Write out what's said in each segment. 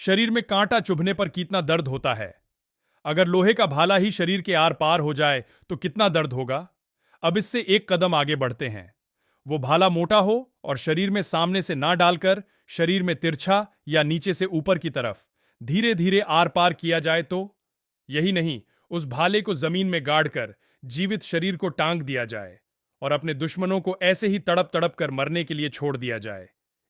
शरीर में कांटा चुभने पर कितना दर्द होता है। अगर लोहे का भाला ही शरीर के आर पार हो जाए तो कितना दर्द होगा। अब इससे एक कदम आगे बढ़ते हैं। वो भाला मोटा हो और शरीर में सामने से ना डालकर शरीर में तिरछा या नीचे से ऊपर की तरफ धीरे धीरे आर पार किया जाए तो। यही नहीं, उस भाले को जमीन में गाड़कर जीवित शरीर को टांग दिया जाए और अपने दुश्मनों को ऐसे ही तड़प तड़प कर मरने के लिए छोड़ दिया जाए।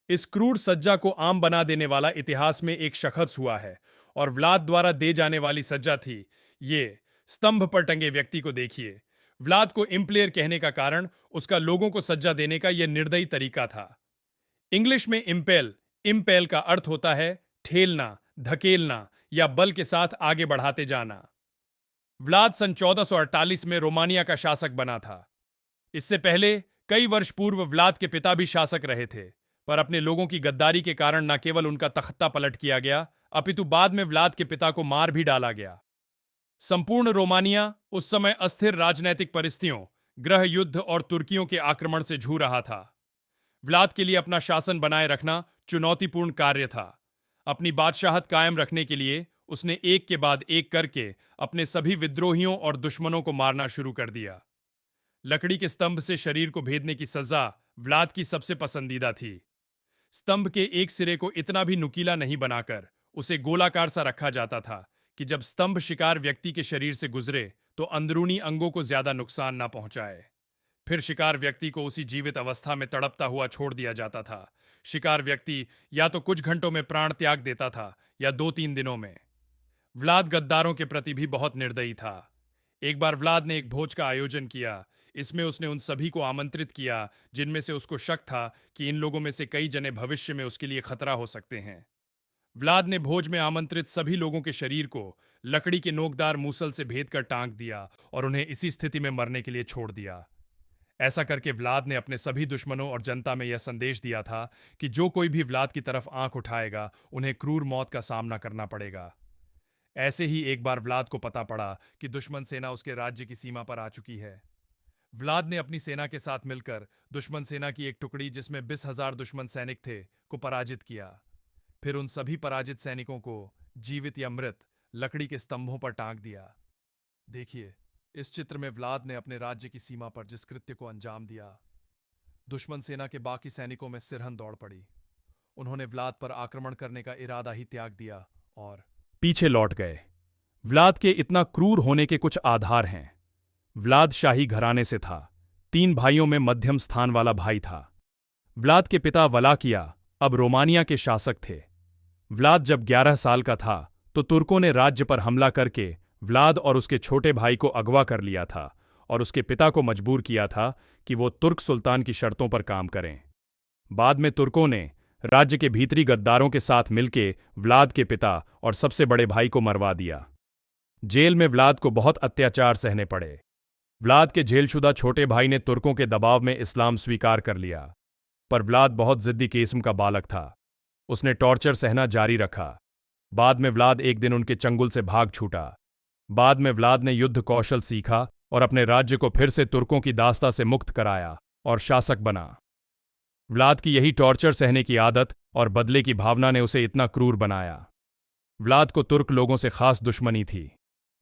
इस क्रूर सज्जा को आम बना देने वाला इतिहास में एक शख्स हुआ है और व्लाद द्वारा दे जाने वाली सज्जा थी ये। स्तंभ पर टंगे व्यक्ति को देखिए। व्लाद को इम्प्लेयर कहने का कारण उसका लोगों को सज्जा देने का यह निर्दयी तरीका था। इंग्लिश में इम्पेल का अर्थ होता है ठेलना, धकेलना या बल के साथ आगे बढ़ाते जाना। व्लाद सन 1448 में रोमानिया का शासक बना था। इससे पहले कई वर्ष पूर्व व्लाद के पिता भी शासक रहे थे, पर अपने लोगों की गद्दारी के कारण न केवल उनका तख्ता पलट किया गया, अपितु बाद में व्लाद के पिता को मार भी डाला गया। संपूर्ण रोमानिया उस समय अस्थिर राजनैतिक परिस्थितियों, गृह युद्ध और तुर्कियों के आक्रमण से जूझ रहा था। व्लाद के लिए अपना शासन बनाए रखना चुनौतीपूर्ण कार्य था। अपनी बादशाहत कायम रखने के लिए उसने एक के बाद एक करके अपने सभी विद्रोहियों और दुश्मनों को मारना शुरू कर दिया। लकड़ी के स्तंभ से शरीर को भेदने की सजा व्लाद की सबसे पसंदीदा थी। स्तंभ के एक सिरे को इतना भी नुकीला नहीं बनाकर उसे गोलाकार सा रखा जाता था कि जब स्तंभ शिकार व्यक्ति के शरीर से गुजरे तो अंदरूनी अंगों को ज्यादा नुकसान ना पहुंचाए। फिर शिकार व्यक्ति को उसी जीवित अवस्था में तड़पता हुआ छोड़ दिया जाता था। शिकार व्यक्ति या तो कुछ घंटों में प्राण त्याग देता था या 2-3 दिनों में। व्लाद गद्दारों के प्रति भी बहुत निर्दयी था। एक बार व्लाद ने एक भोज का आयोजन किया। इसमें उसने उन सभी को आमंत्रित किया जिनमें से उसको शक था कि इन लोगों में से कई जने भविष्य में उसके लिए खतरा हो सकते हैं। व्लाद ने भोज में आमंत्रित सभी लोगों के शरीर को लकड़ी के नोकदार मूसल से भेद कर टांग दिया और उन्हें इसी स्थिति में मरने के लिए छोड़ दिया। ऐसा करके व्लाद ने अपने सभी दुश्मनों और जनता में यह संदेश दिया था कि जो कोई भी व्लाद की तरफ आंख उठाएगा उन्हें क्रूर मौत का सामना करना पड़ेगा। ऐसे ही एक बार व्लाद को पता पड़ा कि दुश्मन सेना उसके राज्य की सीमा पर आ चुकी है। व्लाद ने अपनी सेना के साथ मिलकर दुश्मन सेना की एक टुकड़ी, जिसमें 20,000 दुश्मन सैनिक थे, को पराजित किया। फिर उन सभी पराजित सैनिकों को जीवित या मृत लकड़ी के स्तंभों पर टांग दिया। देखिए, इस चित्र में व्लाद ने अपने राज्य की सीमा पर जिस कृत्य को अंजाम दिया, दुश्मन सेना के बाकी सैनिकों में सिरहन दौड़ पड़ी। उन्होंने व्लाद पर आक्रमण करने का इरादा ही त्याग दिया और पीछे लौट गए। व्लाद के इतना क्रूर होने के कुछ आधार हैं। व्लाद शाही घराने से था। 3 भाइयों में मध्यम स्थान वाला भाई था। व्लाद के पिता वलाकिया अब रोमानिया के शासक थे। व्लाद जब 11 साल का था तो तुर्कों ने राज्य पर हमला करके व्लाद और उसके छोटे भाई को अगवा कर लिया था और उसके पिता को मजबूर किया था कि वो तुर्क सुल्तान की शर्तों पर काम करें। बाद में तुर्कों ने राज्य के भीतरी गद्दारों के साथ मिलके व्लाद के पिता और सबसे बड़े भाई को मरवा दिया। जेल में व्लाद को बहुत अत्याचार सहने पड़े। व्लाद के जेलशुदा छोटे भाई ने तुर्कों के दबाव में इस्लाम स्वीकार कर लिया, पर व्लाद बहुत जिद्दी किस्म का बालक था। उसने टॉर्चर सहना जारी रखा। बाद में व्लाद एक दिन उनके चंगुल से भाग छूटा। बाद में व्लाद ने युद्ध कौशल सीखा और अपने राज्य को फिर से तुर्कों की दास्ता से मुक्त कराया और शासक बना। व्लाद की यही टॉर्चर सहने की आदत और बदले की भावना ने उसे इतना क्रूर बनाया। व्लाद को तुर्क लोगों से खास दुश्मनी थी।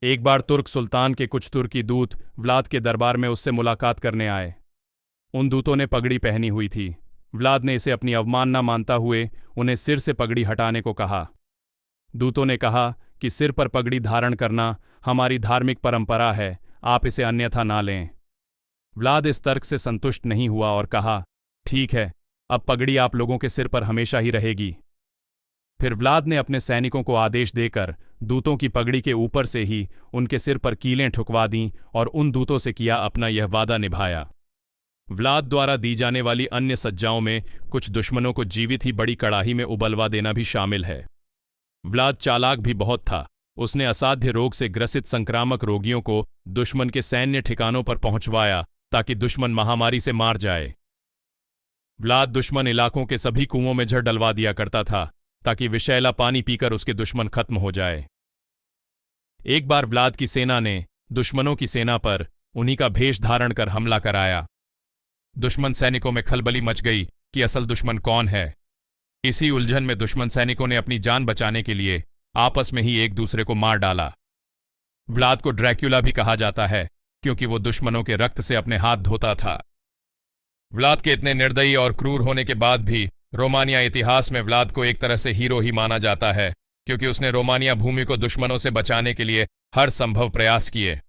एक बार तुर्क सुल्तान के कुछ तुर्की दूत व्लाद के दरबार में उससे मुलाकात करने आए। उन दूतों ने पगड़ी पहनी हुई थी। व्लाद ने इसे अपनी अवमानना मानता हुए उन्हें सिर से पगड़ी हटाने को कहा। दूतों ने कहा कि सिर पर पगड़ी धारण करना हमारी धार्मिक परंपरा है, आप इसे अन्यथा ना लें। व्लाद इस तर्क से संतुष्ट नहीं हुआ और कहा, ठीक है, अब पगड़ी आप लोगों के सिर पर हमेशा ही रहेगी। फिर व्लाद ने अपने सैनिकों को आदेश देकर दूतों की पगड़ी के ऊपर से ही उनके सिर पर कीलें ठुकवा दीं और उन दूतों से किया अपना यह वादा निभाया। व्लाद द्वारा दी जाने वाली अन्य सज्जाओं में कुछ दुश्मनों को जीवित ही बड़ी कड़ाही में उबलवा देना भी शामिल है। व्लाद चालाक भी बहुत था। उसने असाध्य रोग से ग्रसित संक्रामक रोगियों को दुश्मन के सैन्य ठिकानों पर पहुंचवाया ताकि दुश्मन महामारी से मार जाए। व्लाद दुश्मन इलाकों के सभी कुओं में जड़ डलवा दिया करता था ताकि विषैला पानी पीकर उसके दुश्मन खत्म हो जाए। एक बार व्लाद की सेना ने दुश्मनों की सेना पर उन्हीं का भेष धारण कर हमला कराया। दुश्मन सैनिकों में खलबली मच गई कि असल दुश्मन कौन है। इसी उलझन में दुश्मन सैनिकों ने अपनी जान बचाने के लिए आपस में ही एक दूसरे को मार डाला। व्लाद को ड्रैक्युला भी कहा जाता है क्योंकि वो दुश्मनों के रक्त से अपने हाथ धोता था। व्लाद के इतने निर्दयी और क्रूर होने के बाद भी रोमानिया इतिहास में व्लाद को एक तरह से हीरो ही माना जाता है, क्योंकि उसने रोमानिया भूमि को दुश्मनों से बचाने के लिए हर संभव प्रयास किए।